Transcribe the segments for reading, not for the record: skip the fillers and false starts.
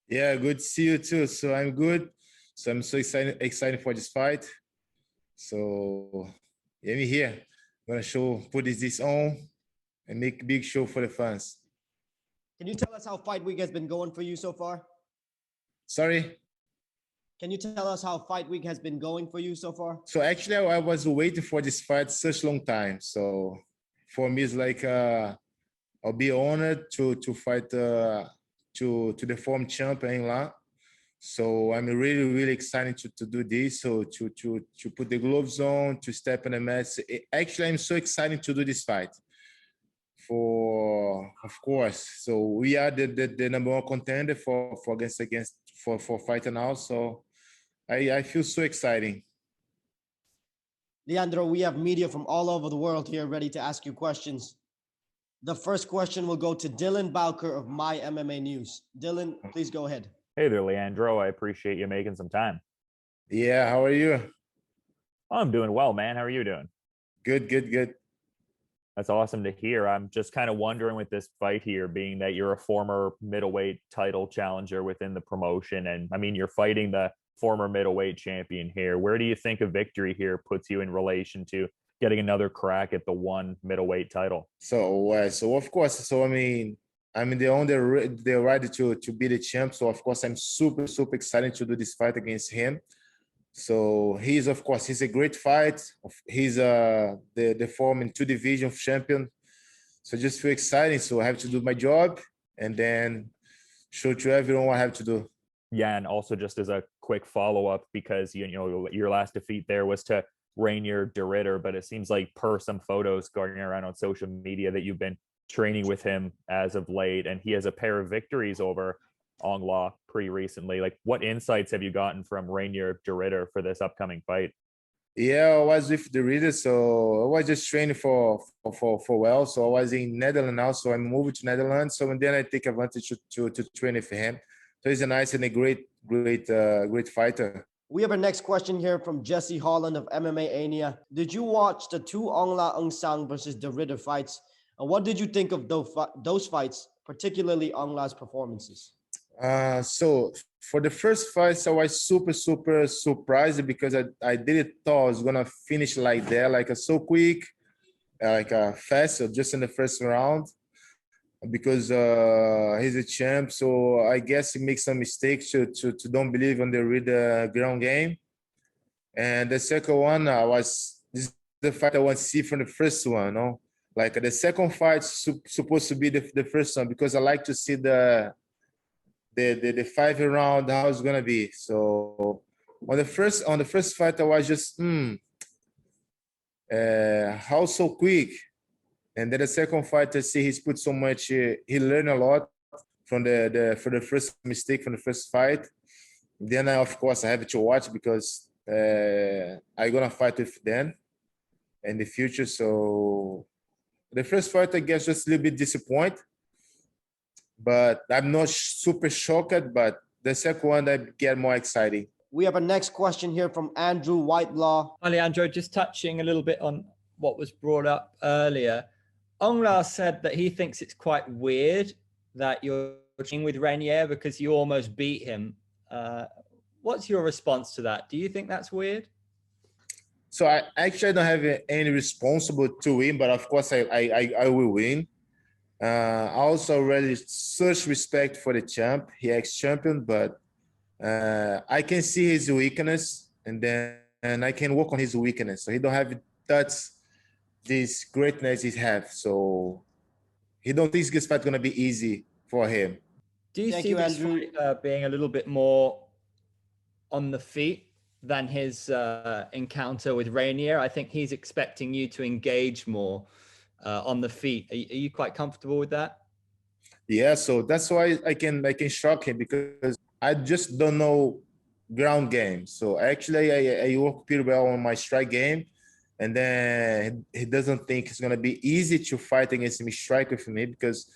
Yeah, good to see you too. So I'm good. So I'm so excited for this fight. So yeah, me here. Gonna put this on and make a big show for the fans. Can you tell us how fight week has been going for you so far? Sorry. Can you tell us how fight week has been going for you so far? So actually, I was waiting for this fight such long time. So for me, it's like I'll be honored to fight to the former champion La. So I'm really excited to do this. So to put the gloves on, to step in the match. Actually, I'm so excited to do this fight. Of course. So we are the number one contender for against for fighting now. So I feel so exciting. Leandro, we have media from all over the world here ready to ask you questions. The first question will go to Dylan Bowker of My MMA News. Dylan, please go ahead. Hey there, Leandro. I appreciate you making some time. Yeah, how are you? I'm doing well, man. How are you doing? Good. That's awesome to hear. I'm just kind of wondering with this fight here, being that you're a former middleweight title challenger within the promotion. And I mean, you're fighting the former middleweight champion here. Where do you think a victory here puts you in relation to getting another crack at the ONE middleweight title? So of course, so I mean they're on the right to be the champ. So of course, I'm super excited to do this fight against him. So he's a great fight. He's the former in two division champion. So just feel excited. So I have to do my job and then show to everyone what I have to do. Yeah, and also just as a quick follow-up, because you know your last defeat there was to Rainier de Ridder, but it seems like per some photos going around on social media that you've been training with him as of late, and he has a pair of victories over Aung La pretty recently. Like, what insights have you gotten from Rainier de Ridder for this upcoming fight? Yeah, I was with the Ridder, so I was just training for well. So I was in Netherlands now, so I'm moving to Netherlands. So and then I take advantage to train for him. So he's a nice and a great fighter. We have our next question here from Jesse Holland of MMA Ania. Did you watch the two Aung La N Sang versus de Ridder fights? And what did you think of those fights, particularly Aung La's performances? So for the first fight, I was super surprised because I didn't thought I was gonna finish like that, like so quick, fast, so just in the first round. Because he's a champ, so I guess he makes some mistakes to don't believe on the ground game. And the second one, this is the fight I want to see from the first one. No, like the second fight supposed to be the first one because I like to see the 5 round how it's gonna be. So on the first fight, I was just how so quick. And then the second fight, I see he's put so much. He learned a lot from for the first mistake from the first fight. Then of course I have to watch because I'm gonna fight with them in the future. So the first fight, I guess, just a little bit disappointed, but I'm not super shocked. But the second one, I get more exciting. We have a next question here from Andrew Whitelaw. Hi, Leandro, just touching a little bit on what was brought up earlier. Aung La said that he thinks it's quite weird that you're training with Rainier because you almost beat him. What's your response to that? Do you think that's weird? So I actually don't have any responsible to win, but of course I will win. I also really such respect for the champ, he ex-champion, but I can see his weakness and I can work on his weakness. So he don't have this greatness he have. So he don't think this fight gonna be easy for him. Do you see this fight being a little bit more on the feet than his encounter with Rainier? I think he's expecting you to engage more on the feet. Are you quite comfortable with that? Yeah, so that's why I can shock him because I just don't know ground game. So actually I work pretty well on my strike game. And then he doesn't think it's gonna be easy to fight against me, strike with me, because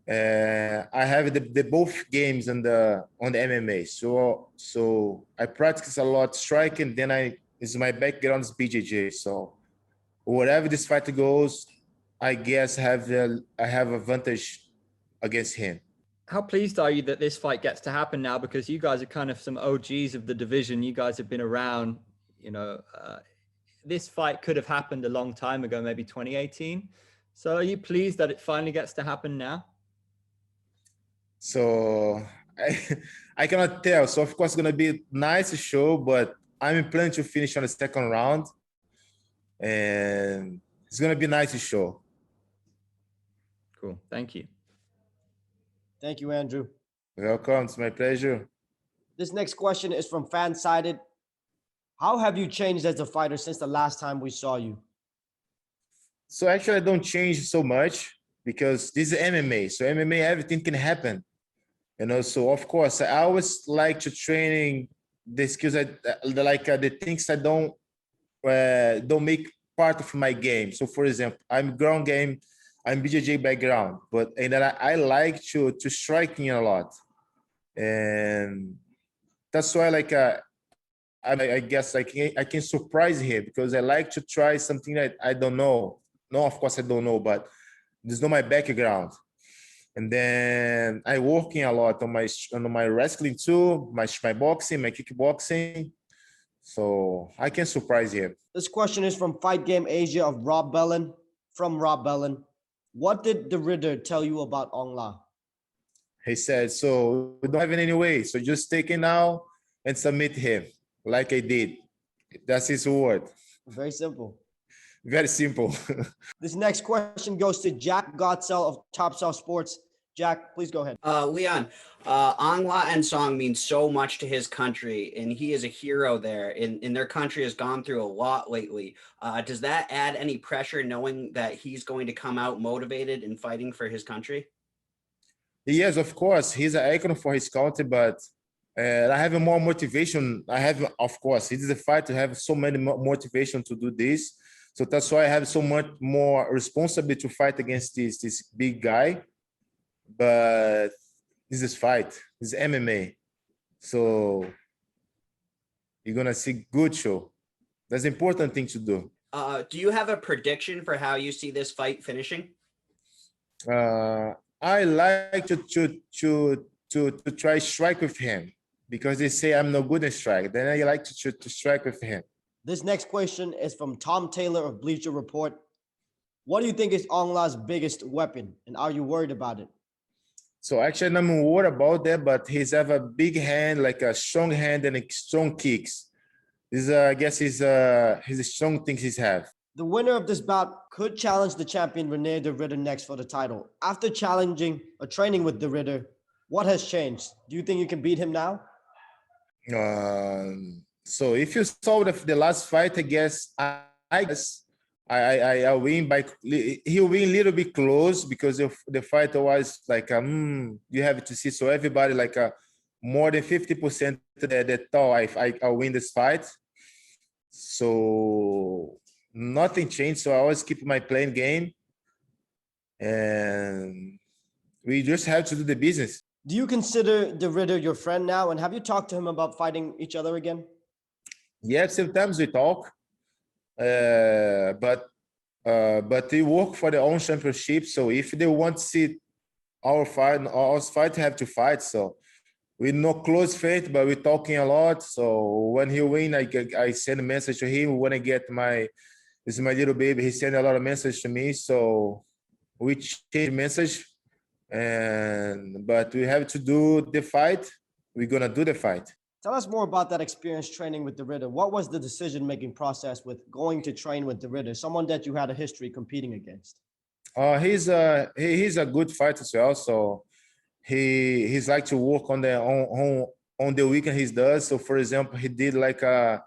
I have the both games on the MMA. So I practice a lot striking. Then my background is BJJ. So wherever this fight goes, I guess I have advantage against him. How pleased are you that this fight gets to happen now? Because you guys are kind of some OGs of the division. You guys have been around, this fight could have happened a long time ago, maybe 2018. So are you pleased that it finally gets to happen now? So I cannot tell. So of course it's gonna be a nice show, but I'm planning to finish on the second round, and it's gonna be a nice show. Cool. Thank you. Thank you, Andrew. Welcome. It's my pleasure. This next question is from Fansided. How have you changed as a fighter since the last time we saw you? So actually, I don't change so much because this is MMA. So MMA, everything can happen. So of course, I always like to training the skills the things I don't make part of my game. So for example, I'm ground game, I'm BJJ background, and then I like to striking a lot, and that's why I guess I can surprise him because I like to try something that I don't know. No, of course I don't know, but this is not my background. And then I working a lot on my wrestling too, my boxing, my kickboxing. So I can surprise him. This question is from Fight Game Asia of Rob Bellin. From Rob Bellin. What did the Ritter tell you about Aung La? He said, so we don't have it anyway. So just take it now and submit him like I did. That's his word. Very simple. Very simple. This next question goes to Jack Gottsell of Top South Sports. Jack, please go ahead. Leon, Aung La N Sang means so much to his country, and he is a hero there. And their country has gone through a lot lately. Does that add any pressure knowing that he's going to come out motivated and fighting for his country? Yes, of course. He's an icon for his country, but I have more motivation. Of course, it is a fight to have so many motivation to do this. So that's why I have so much more responsibility to fight against this big guy. But this is fight. This is MMA. So you're gonna see good show. That's an important thing to do. Do you have a prediction for how you see this fight finishing? I like to try strike with him because they say I'm no good in strike. Then I like to strike with him. This next question is from Tom Taylor of Bleacher Report. What do you think is Aung La's biggest weapon, and are you worried about it? So actually, I'm worried about that, but he's have a big hand, like a strong hand and strong kicks. This I guess his strong things he's have. The winner of this bout could challenge the champion Rene de Ridder next for the title. After challenging or training with de Ridder, what has changed? Do you think you can beat him now? So if you saw the last fight, I guess I win by he'll win a little bit close because if the fight was like you have to see, so everybody like more than 50% that thought I win this fight. So nothing changed. So I always keep my playing game, and we just have to do the business. Do you consider de Ridder your friend now, and have you talked to him about fighting each other again? Yeah, sometimes we talk, but they work for their own championship. So if they want to see our fight, have to fight. So we're not close faith, but we're talking a lot. So when he win, I send a message to him. When I get this is my little baby, he sent a lot of message to me. So we change message, but we have to do the fight. We're gonna do the fight. Tell us more about that experience training with de Ridder. What was the decision-making process with going to train with de Ridder, someone that you had a history competing against? He's a good fighter as well. So he's like to work on the weekend. He does. So for example, he did like a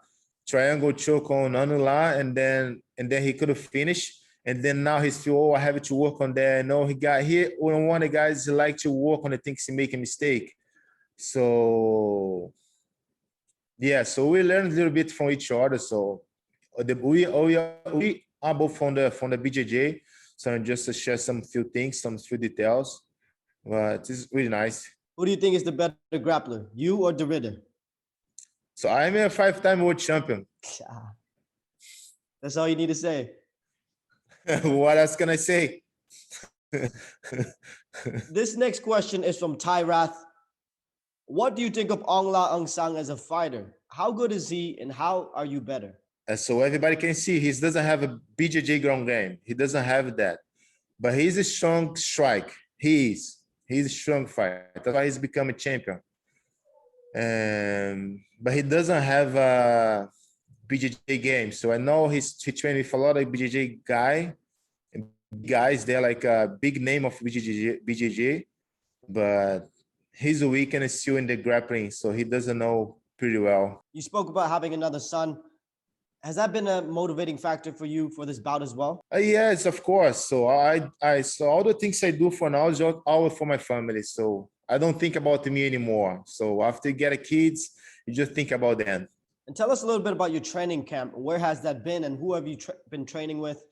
triangle choke on Aung La, and then he could have finished. And then now he's feel, I have to work on that. No, he got here. One of the guys like to work on the things he make a mistake. So yeah, so we learn a little bit from each other. So we are both from the BJJ. So just to share some few things, some few details. But it's really nice. Who do you think is the better grappler, you or de Ridder? So I'm a 5-time world champion. That's all you need to say. What else can I say? This next question is from Tyrath. What do you think of Aung La N Sang as a fighter? How good is he and how are you better? So everybody can see he doesn't have a BJJ ground game. He doesn't have that. But he's a strong strike. He's a strong fighter. That's why he's become a champion. But he doesn't have a BJJ game. So I know he trained with a lot of BJJ guys. They're like a big name of BJJ, but his weakness is still in the grappling. So he doesn't know pretty well. You spoke about having another son. Has that been a motivating factor for you for this bout as well? Yes, of course. So so all the things I do for now is all for my family. So I don't think about me anymore. So after you get a kids, you just think about them. And tell us a little bit about your training camp. Where has that been and who have you been training with?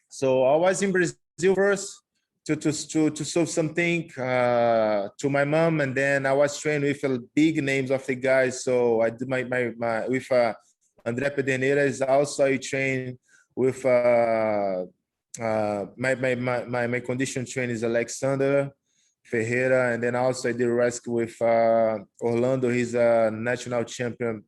So I was in Brazil first to solve something to my mom, and then I was training with big names of the guys. So I did my with André Pederneiras. Also I train with my condition trainer is Alexander Ferreira, and then also I did rescue with Orlando. He's a national champion.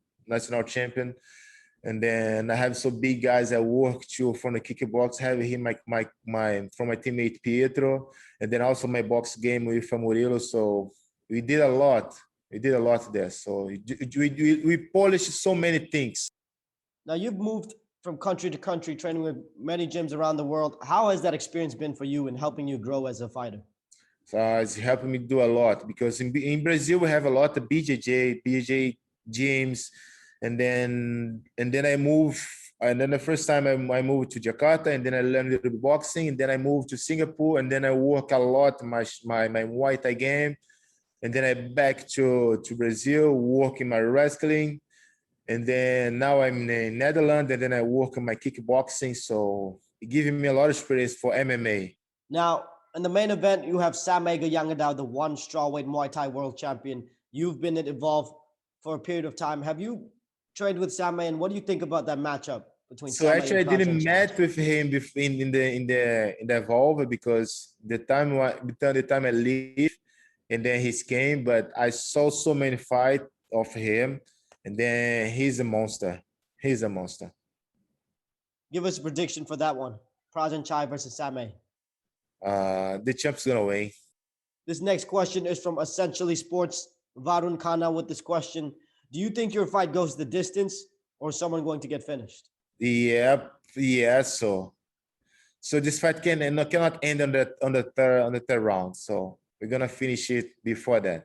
And then I have some big guys at work too from the kickbox. Have him from my teammate Pietro, and then also my box game with Murilo. So we did a lot. We did a lot there. So we polished so many things. Now you've moved from country to country, training with many gyms around the world. How has that experience been for you in helping you grow as a fighter? So it's helping me do a lot because in Brazil we have a lot of BJJ gyms. And then I moved, and then the first time I moved to Jakarta, and then I learned a little bit boxing, and then I moved to Singapore, and then I work a lot my Muay Thai game, and then I back to Brazil, working my wrestling, and then now I'm in the Netherlands, and then I work on my kickboxing. So it giving me a lot of experience for MMA. Now, in the main event, you have Samega Yangadao, the one strawweight Muay Thai world champion. You've been involved for a period of time. Have you trained with Sammy, and what do you think about that matchup between? So Sammy actually, I and didn't met with him in the Evolve because the time I leave, and then he came. But I saw so many fights of him, and then he's a monster. He's a monster. Give us a prediction for that one: Prajan Chai versus Sammy. The champ's gonna win. This next question is from Essentially Sports. Varun Khanna with this question. Do you think your fight goes the distance or is someone going to get finished? Yeah. So this fight cannot end on the third round. So we're gonna finish it before that.